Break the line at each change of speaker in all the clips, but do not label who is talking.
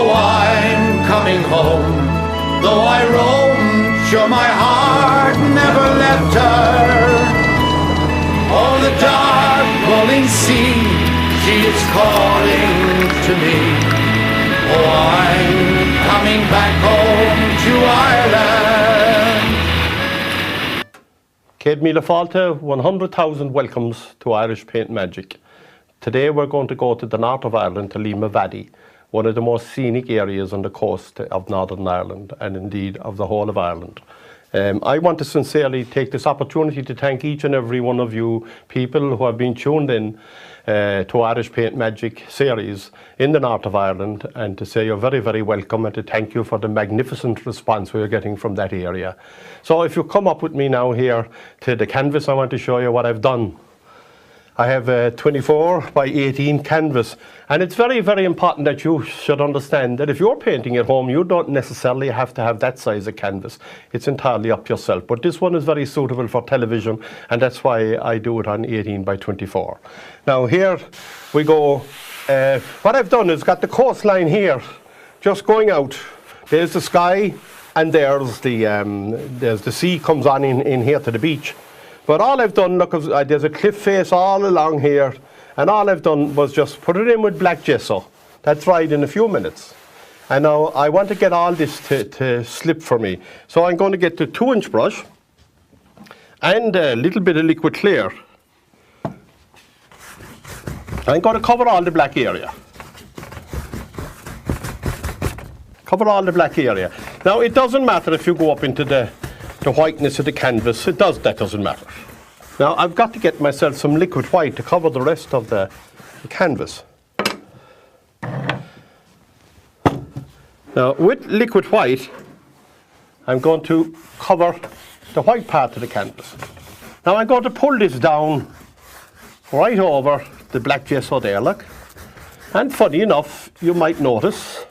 Oh, I'm coming home. Though I roam, sure my heart never left her. Oh, the dark rolling sea, she is calling to me. Oh, I'm coming back home to Ireland.
Céad Míle Fáilte, 100,000 welcomes to Irish Paint Magic. Today we're going to go to the north of Ireland, to Lima Valley, one of the most scenic areas on the coast of Northern Ireland and indeed of the whole of Ireland. I want to sincerely take this opportunity to thank each and every one of you people who have been tuned in to Irish Paint Magic series in the north of Ireland, and to say you're very, very welcome, and to thank you for the magnificent response we're getting from that area. So if you come up with me now here to the canvas, I want to show you what I've done. I have a 24 by 18 canvas, and it's very, very important that you should understand that if you're painting at home, you don't necessarily have to have that size of canvas. It's entirely up yourself, but this one is very suitable for television, and that's why I do it on 18 by 24. Now here we go. What I've done is got the coastline here just going out. There's the sky, and there's the sea comes on in here to the beach. But all I've done, look, there's a cliff face all along here, and all I've done was just put it in with black gesso. That dried in a few minutes. And now I want to get all this to slip for me. So I'm going to get the 2-inch brush and a little bit of liquid clear. I'm going to cover all the black area. Cover all the black area. Now it doesn't matter if you go up into the whiteness of the canvas. That doesn't matter. Now I've got to get myself some liquid white to cover the rest of the canvas. Now with liquid white, I'm going to cover the white part of the canvas. Now I'm going to pull this down right over the black gesso there, look. And funny enough, you might notice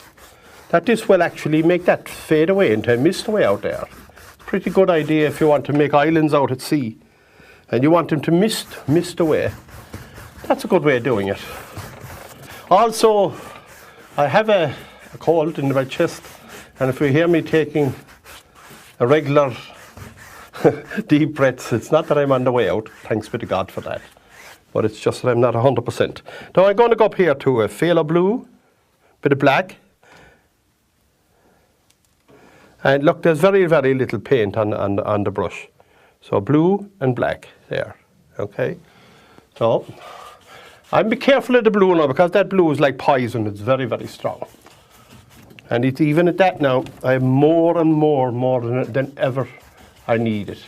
that this will actually make that fade away into a mist away out there. Pretty good idea if you want to make islands out at sea and you want them to mist away. That's a good way of doing it. Also, I have a cold in my chest, and if you hear me taking a regular deep breaths, it's not that I'm on the way out, thanks be to God for that, but it's just that I'm not 100%. Now I'm going to go up here to a phthalo blue, bit of black. And look, there's very, very little paint on the brush. So blue and black there, okay? So, I'll be careful of the blue now, because that blue is like poison. It's very, very strong. And it's even at that now, I have more and more than ever I need it.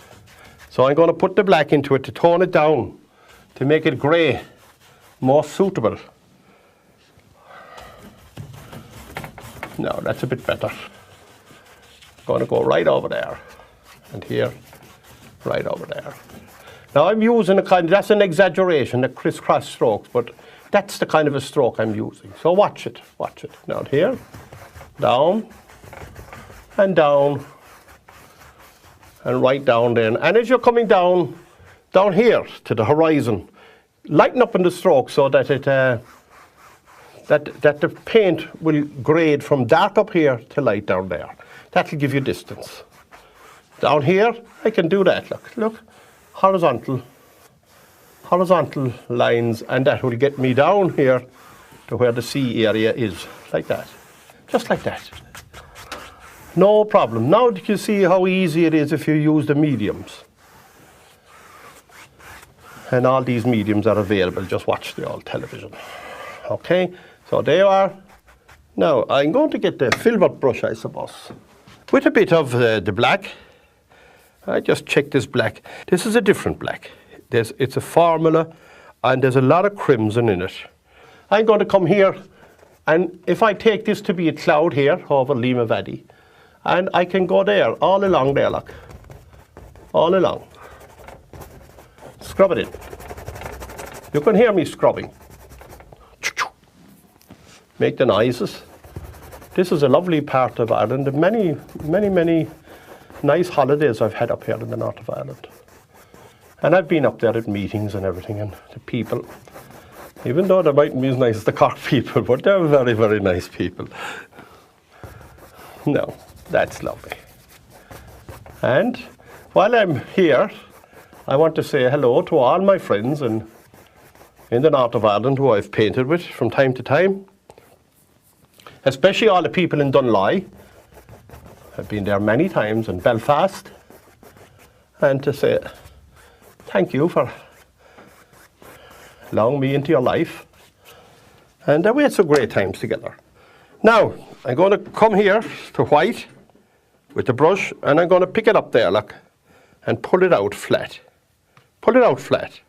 So I'm going to put the black into it to tone it down, to make it grey, more suitable. Now, that's a bit better. Going to go right over there, and here, right over there. Now I'm using a kind of, that's an exaggeration, the crisscross strokes, but that's the kind of a stroke I'm using. So watch it. Now here, down, and right down there. And as you're coming down here to the horizon, lighten up in the stroke so that it, that the paint will grade from dark up here to light down there. That'll give you distance. Down here, I can do that, look, horizontal lines, and that will get me down here to where the sea area is, like that, just like that. No problem. Now you can see how easy it is if you use the mediums. And all these mediums are available, just watch the old television. Okay, so there you are. Now, I'm going to get the filbert brush, I suppose. With a bit of the black, I just check this black. This is a different black. It's a formula, and there's a lot of crimson in it. I'm going to come here, and if I take this to be a cloud here over Lima Valley, and I can go there, all along there, look. All along. Scrub it in. You can hear me scrubbing. Make the noises. This is a lovely part of Ireland. Many, many, many nice holidays I've had up here in the north of Ireland. And I've been up there at meetings and everything, and the people, even though they mightn't be as nice as the Cork people, but they're very, very nice people. No, that's lovely. And while I'm here, I want to say hello to all my friends in the north of Ireland who I've painted with from time to time. Especially all the people in Dunloy. I've been there many times, in Belfast. And to say thank you for allowing me into your life. And we had some great times together. Now, I'm going to come here to white with the brush, and I'm going to pick it up there, look, and pull it out flat. Pull it out flat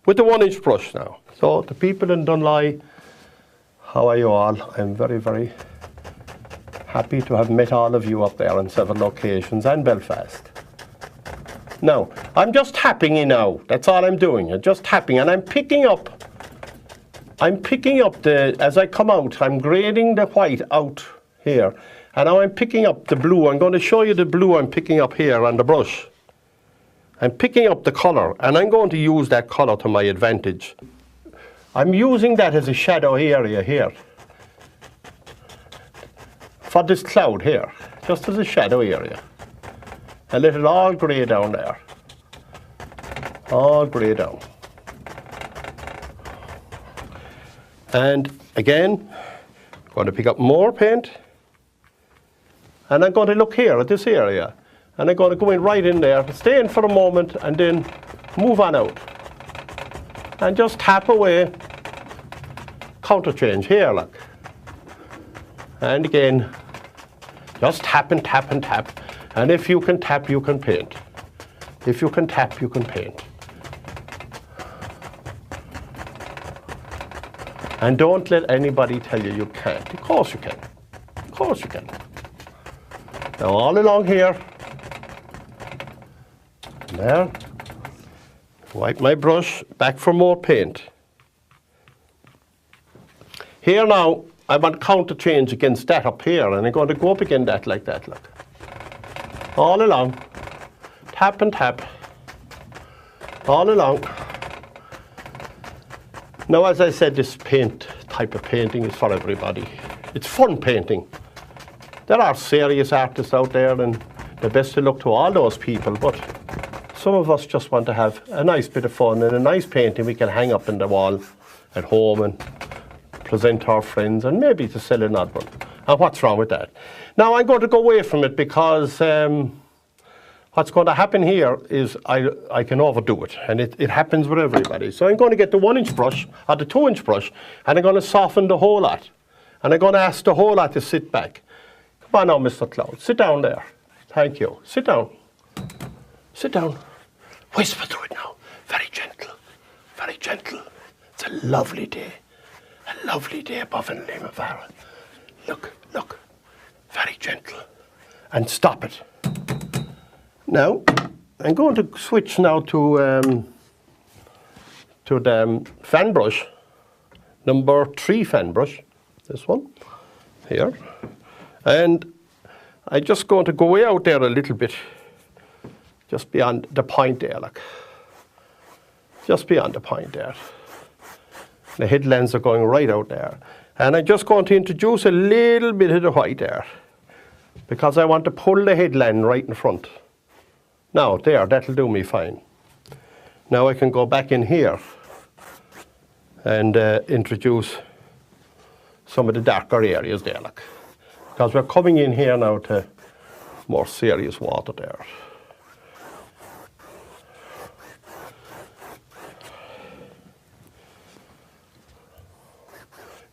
with the 1-inch brush now. So the people in Dunloy, how are you all? I'm very, very happy to have met all of you up there on several locations, and Belfast. Now, I'm just tapping in now. That's all I'm doing. I'm just tapping, and I'm picking up the, as I come out, I'm grading the white out here. And now I'm picking up the blue. I'm going to show you the blue I'm picking up here on the brush. I'm picking up the colour, and I'm going to use that colour to my advantage. I'm using that as a shadow area here. For this cloud here, just as a shadow area. And let it all grey down there. All grey down. And again, I'm going to pick up more paint. And I'm going to look here at this area. And I'm going to go in right in there, stay in for a moment, and then move on out. And just tap away. Counter change here, look. And again, just tap and tap and tap. And if you can tap, you can paint. If you can tap, you can paint. And don't let anybody tell you you can't. Of course you can. Of course you can. Now all along here. There. Wipe my brush, back for more paint. Here now, I want counter change against that up here, and I'm going to go up against that like that, look. All along. Tap and tap. All along. Now, as I said, this type of painting is for everybody. It's fun painting. There are serious artists out there, and the best of luck to all those people, but some of us just want to have a nice bit of fun and a nice painting we can hang up in the wall at home and present to our friends, and maybe to sell another one. And what's wrong with that? Now I'm going to go away from it because what's going to happen here is I can overdo it, and it happens with everybody. So I'm going to get the 1-inch brush or the 2-inch brush, and I'm going to soften the whole lot. And I'm going to ask the whole lot to sit back. Come on now, Mr. Cloud, sit down there. Thank you. Sit down. Sit down. Whisper through it now. Very gentle. Very gentle. It's a lovely day. A lovely day above in Limavara. Look, look. Very gentle. And stop it. Now, I'm going to switch now to the fan brush, number 3 fan brush. This one, here. And I'm just going to go way out there a little bit. Just beyond the point there, look. Just beyond the point there. The headlands are going right out there. And I'm just going to introduce a little bit of the white there, because I want to pull the headland right in front. Now, there, that'll do me fine. Now I can go back in here and introduce some of the darker areas there, look. Because we're coming in here now to more serious water there.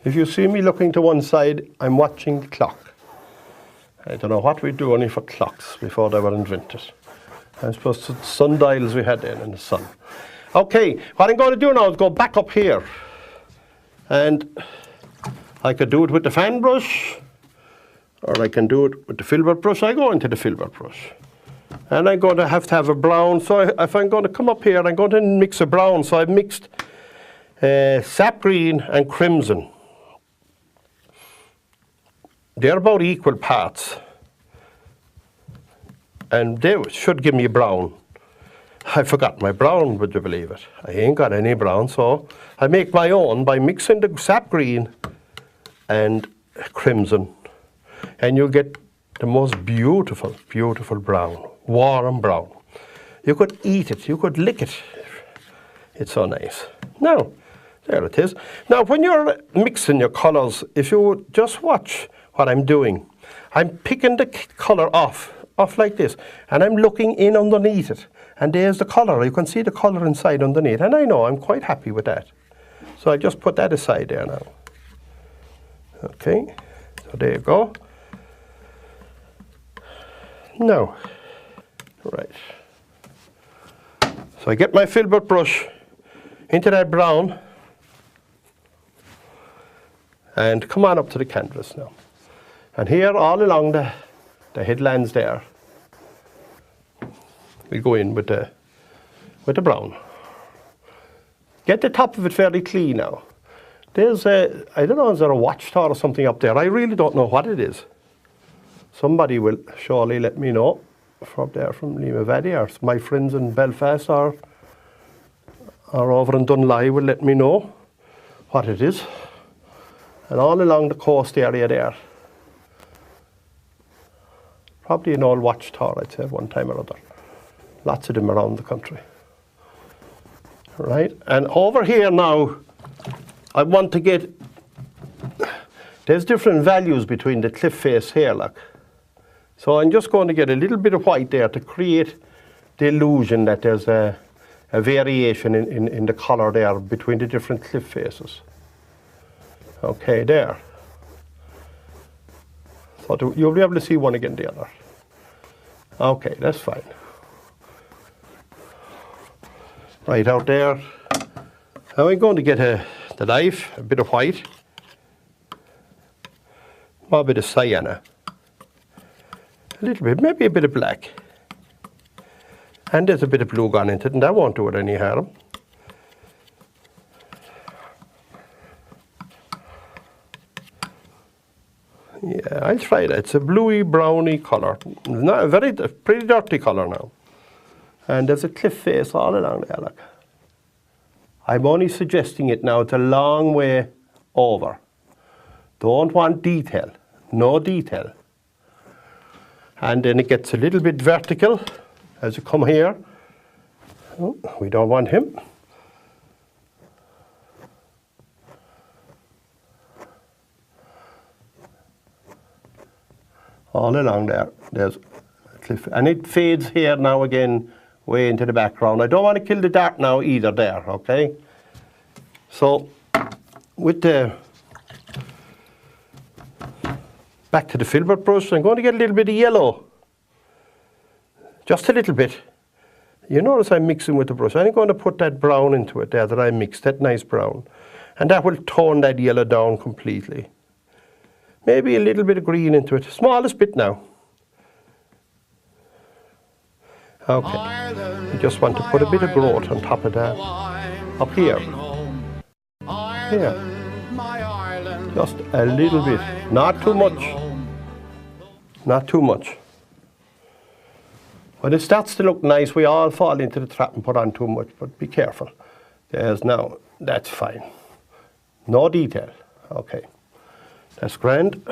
If you see me looking to one side, I'm watching the clock. I don't know what we do only for clocks before they were invented. I suppose the sundials we had then in the sun. Okay, what I'm going to do now is go back up here. And I could do it with the fan brush, or I can do it with the filbert brush. I go into the filbert brush. And I'm going to have a brown. So if I'm going to come up here, I'm going to mix a brown. So I've mixed sap green and crimson. They're about equal parts. And they should give me a brown. I forgot my brown, would you believe it? I ain't got any brown, so I make my own by mixing the sap green and crimson. and you'll get the most beautiful, beautiful brown, warm brown. You could eat it, you could lick it. It's so nice. Now, there it is. Now, when you're mixing your colors, if you would just watch what I'm doing, I'm picking the color off like this, and I'm looking in underneath it. And there's the color. You can see the color inside underneath. And I know I'm quite happy with that. So I just put that aside there now. Okay, so there you go. Now, right. So I get my filbert brush into that brown and come on up to the canvas now. And here all along the headlands there, we go in with the brown. Get the top of it fairly clean now. There's I don't know, is there a watchtower or something up there? I really don't know what it is. Somebody will surely let me know from there, from Limavady, or my friends in Belfast or over in Dunley will let me know what it is. And all along the coast area there, probably an old watchtower, I'd say, one time or other. Lots of them around the country. Right, and over here now, I want to get, there's different values between the cliff face here, look. So I'm just going to get a little bit of white there to create the illusion that there's a variation in the color there between the different cliff faces. Okay, there. So you'll be able to see one again the other. Okay, that's fine. Right out there. Now I'm going to get the knife, a bit of white, a bit of sienna, a little bit, maybe a bit of black. And there's a bit of blue gone into it, and that won't do it any harm. Yeah, I'll try that. It's a bluey, browny colour. It's not a pretty dirty colour now. And there's a cliff face all along there, look. I'm only suggesting it now. It's a long way over. Don't want detail. No detail. And then it gets a little bit vertical as you come here. Oh, we don't want him. All along there, there's a cliff. And it fades here now again, way into the background. I don't want to kill the dark now either there, okay? So, with the, back to the filbert brush, I'm going to get a little bit of yellow. Just a little bit. You notice I'm mixing with the brush. I'm going to put that brown into it there that I mixed, that nice brown. And that will tone that yellow down completely. Maybe a little bit of green into it, smallest bit now. Okay, you just want to put a bit of growth on top of that, up here. Here, just a little bit, not too much, not too much. When it starts to look nice, we all fall into the trap and put on too much, but be careful. There's now, that's fine. No detail, okay. That's grand.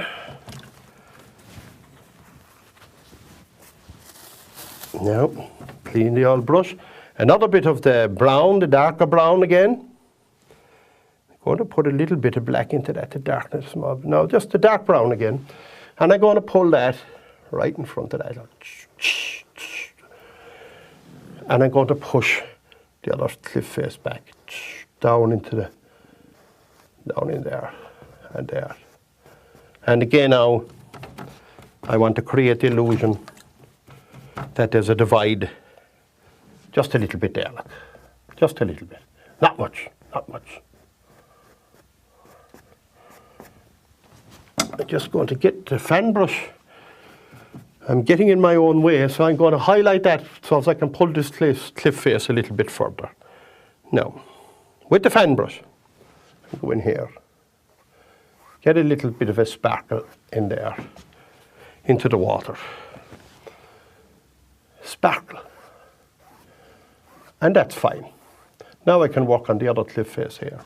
Now, clean the old brush. Another bit of the brown, the darker brown again. I'm going to put a little bit of black into that, the darkness. No, just the dark brown again. And I'm going to pull that right in front of that. And I'm going to push the other cliff face back, down into the, down in there, and there. And again now, I want to create the illusion that there's a divide. Just a little bit there, look. Just a little bit. Not much, not much. I'm just going to get the fan brush. I'm getting in my own way, so I'm going to highlight that so as I can pull this cliff face a little bit further. Now, with the fan brush, I go in here. Get a little bit of a sparkle in there, into the water. Sparkle. And that's fine. Now I can work on the other cliff face here.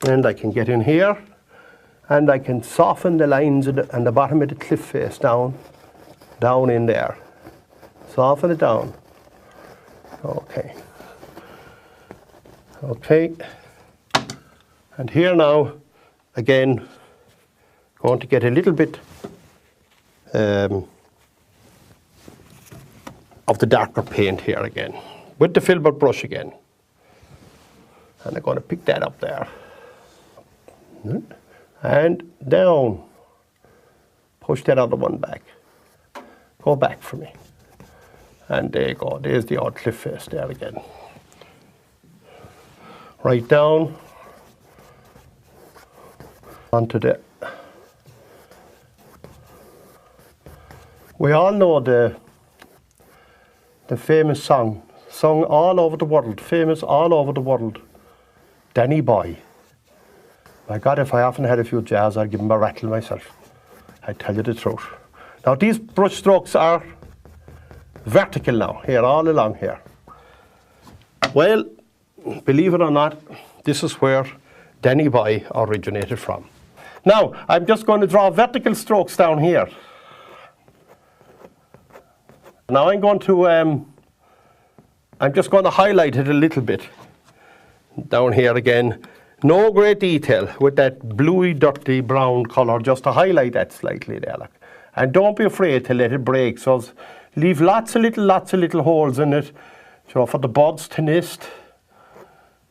And I can get in here, And I can soften the lines on the bottom of the cliff face down in there. Soften it down. Okay. Okay. And here now, again, going to get a little bit of the darker paint here again, with the filbert brush again. And I'm going to pick that up there. And down. Push that other one back. Go back for me. And there you go. There's the odd cliff face there again. Right down onto the... We all know the famous song, sung all over the world, famous all over the world, Danny Boy. My God, if I often had a few jazz, I'd give him a rattle myself. I tell you the truth. Now these brush strokes are vertical now, here, all along here. Well, believe it or not, this is where Danny Boy originated from. Now, I'm just going to draw vertical strokes down here. Now I'm going to, I'm just going to highlight it a little bit down here again. No great detail with that bluey, dirty brown colour, just to highlight that slightly there. Like. And don't be afraid to let it break. So leave lots of little holes in it, you know, for the buds to nest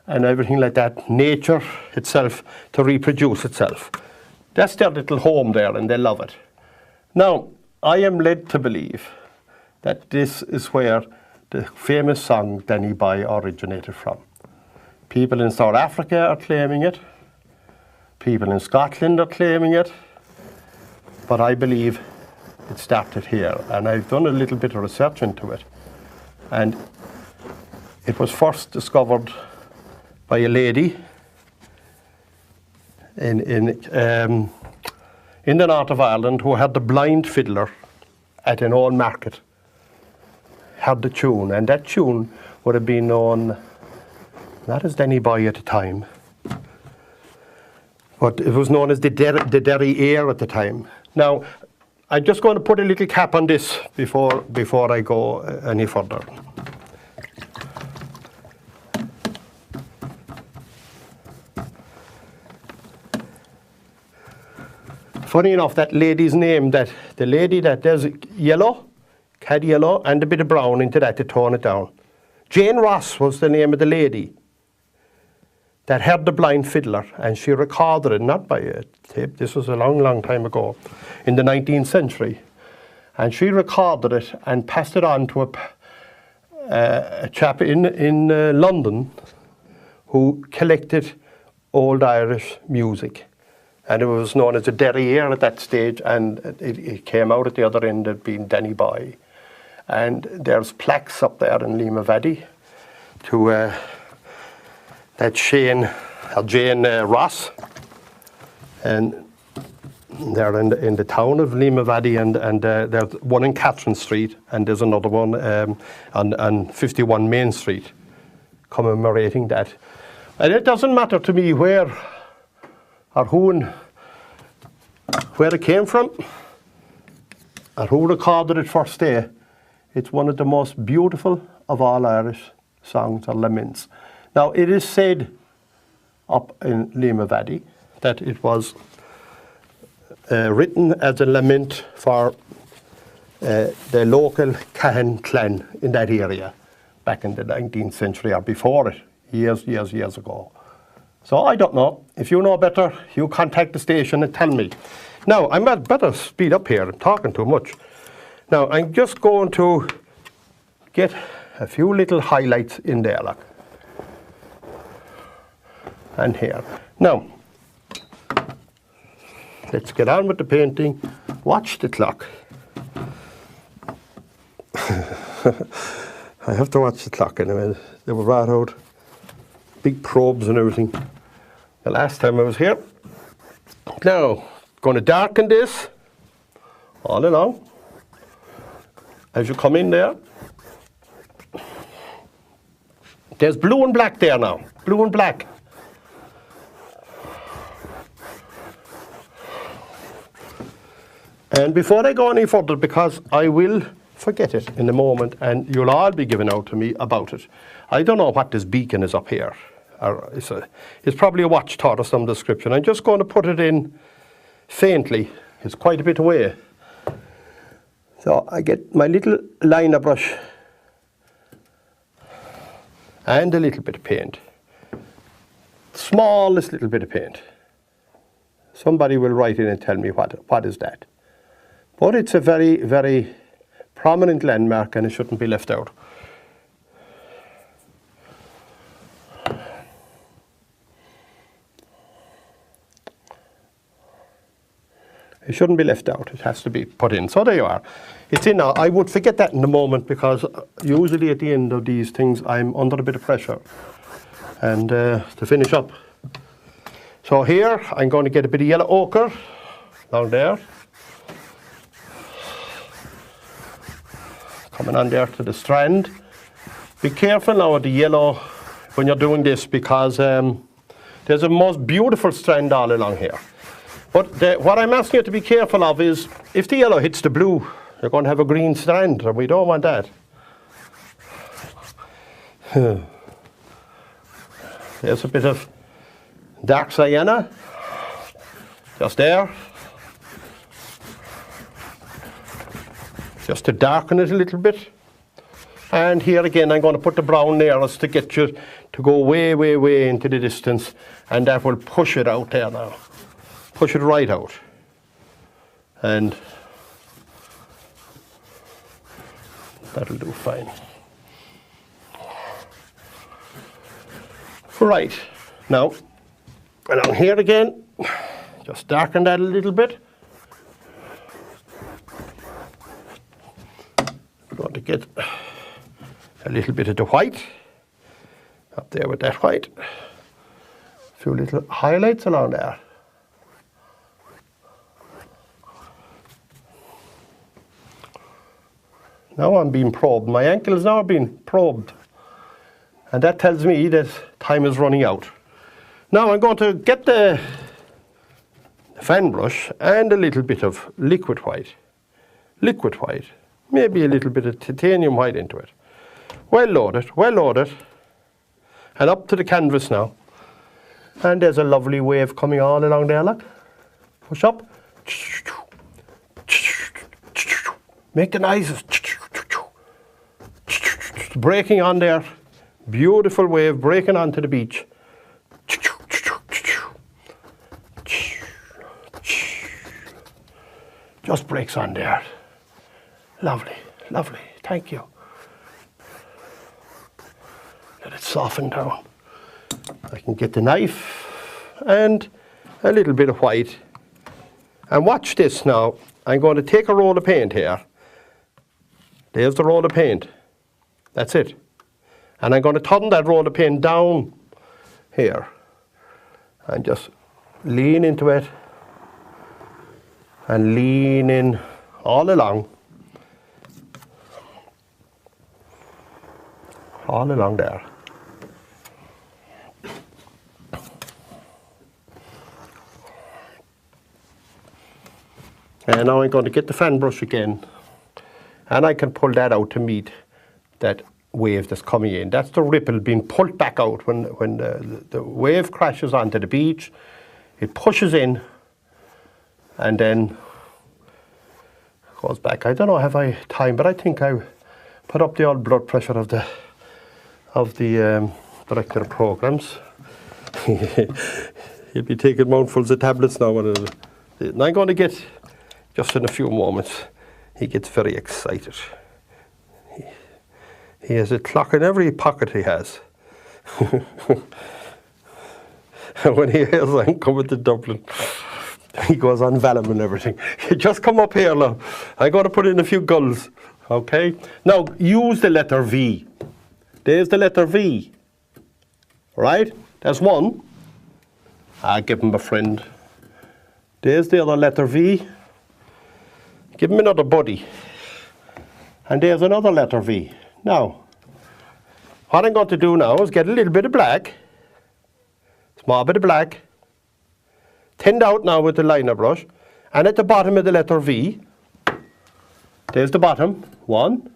and everything like that. Nature itself to reproduce itself. That's their little home there, and they love it. Now, I am led to believe that this is where the famous song Danny Boy originated from. People in South Africa are claiming it. People in Scotland are claiming it. But I believe it started here. And I've done a little bit of research into it. And it was first discovered by a lady in the north of Ireland who had the blind fiddler at an old market. Had the tune, and that tune would have been known not as Danny Boy at the time, but it was known as the Derry Air at the time. Now, I'm just going to put a little cap on this before I go any further. Funny enough, that lady's name, the lady that there's yellow, cad yellow, and a bit of brown into that to tone it down. Jane Ross was the name of the lady that heard the blind fiddler, and she recorded it, not by a tape, this was a long time ago, in the 19th century. And she recorded it and passed it on to a chap in London who collected old Irish music. And it was known as the Derry Air at that stage, and it came out at the other end of being Danny Boy. And there's plaques up there in Limavady to that Jane Ross, and they're in the town of Limavady, and there's one in Catherine Street, and there's another one on 51 Main Street commemorating that. And it doesn't matter to me where or who and where it came from or who recorded it first day. It's one of the most beautiful of all Irish songs or laments. Now, it is said up in Limavady that it was written as a lament for the local Cahan clan in that area back in the 19th century or before it, years ago. So I don't know. If you know better, you contact the station and tell me. Now, I might better speed up here. I'm talking too much. Now, I'm just going to get a few little highlights in there, like. And here. Now, let's get on with the painting. Watch the clock. I have to watch the clock anyway. They were brought out big probes and everything the last time I was here. Now, going to darken this all along. As you come in there, there's blue and black there now. Blue and black. And before I go any further, because I will forget it in a moment and you'll all be giving out to me about it. I don't know what this beacon is up here. Or it's probably a watchtower of some description. I'm just going to put it in faintly. It's quite a bit away. So I get my little liner brush and a little bit of paint. Smallest little bit of paint. Somebody will write in and tell me what is that. But it's a very, very prominent landmark and it shouldn't be left out. It shouldn't be left out. It has to be put in. So there you are. It's in now. I would forget that in a moment because usually at the end of these things I'm under a bit of pressure. And to finish up. So here I'm going to get a bit of yellow ochre down there. Coming on there to the strand. Be careful now with the yellow when you're doing this because there's a most beautiful strand all along here. But what I'm asking you to be careful of is if the yellow hits the blue, you're going to have a green strand, and we don't want that. There's a bit of dark sienna, just there. Just to darken it a little bit. And here again I'm going to put the brown nearest to get you to go way, way, way into the distance, and that will push it out there now. Push it right out. And that'll do fine. Right, now along here again, just darken that a little bit. I'm going to get a little bit of the white up there with that white. A few little highlights along there. Now I'm being probed. My ankle is now being probed. And that tells me that time is running out. Now I'm going to get the fan brush and a little bit of liquid white. Liquid white. Maybe a little bit of titanium white into it. Well loaded, well loaded. And up to the canvas now. And there's a lovely wave coming all along there, look. Push up. Make the noises. Breaking on there. Beautiful wave breaking onto the beach. Just breaks on there. Lovely, lovely. Thank you. Let it soften down. I can get the knife and a little bit of white. And watch this now. I'm going to take a roll of paint here. There's the roll of paint. That's it. And I'm going to turn that roll of paint down here. And just lean into it. And lean in all along. All along there. And now I'm going to get the fan brush again. And I can pull that out to meet that wave that's coming in. That's the ripple being pulled back out when the wave crashes onto the beach. It pushes in and then goes back. I don't know, have I time, but I think I put up the old blood pressure of the director of programs. He'll be taking mouthfuls of tablets now. And I'm going to get, just in a few moments, he gets very excited. He has a clock in every pocket he has. And when he hears I'm coming to Dublin, he goes on vellum and everything. Just come up here now. I'm going to put in a few gulls. Okay? Now, use the letter V. There's the letter V. Right? There's one. I'll give him a friend. There's the other letter V. Give him another buddy. And there's another letter V. Now, what I'm going to do now is get a little bit of black. Small bit of black. Thinned out now with the liner brush. And at the bottom of the letter V, there's the bottom, 1.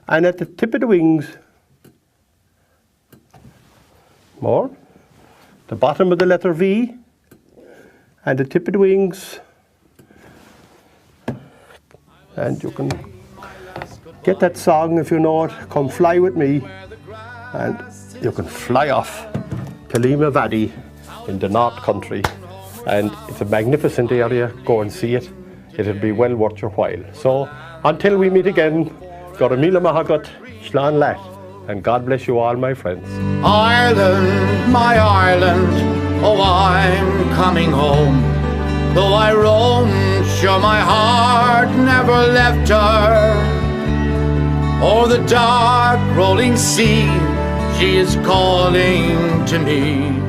And at the tip of the wings, more. The bottom of the letter V, and the tip of the wings. And you can get that song if you know it, Come Fly With Me, and you can fly off to Lima Valley in the North Country. And it's a magnificent area, go and see it. It'll be well worth your while. So until we meet again, Goramila Mahagat, Shlan Lat, and God bless you all, my friends.
Ireland, my Ireland, oh, I'm coming home. Though I roam, sure my heart never left her. O'er the dark rolling sea, she is calling to me.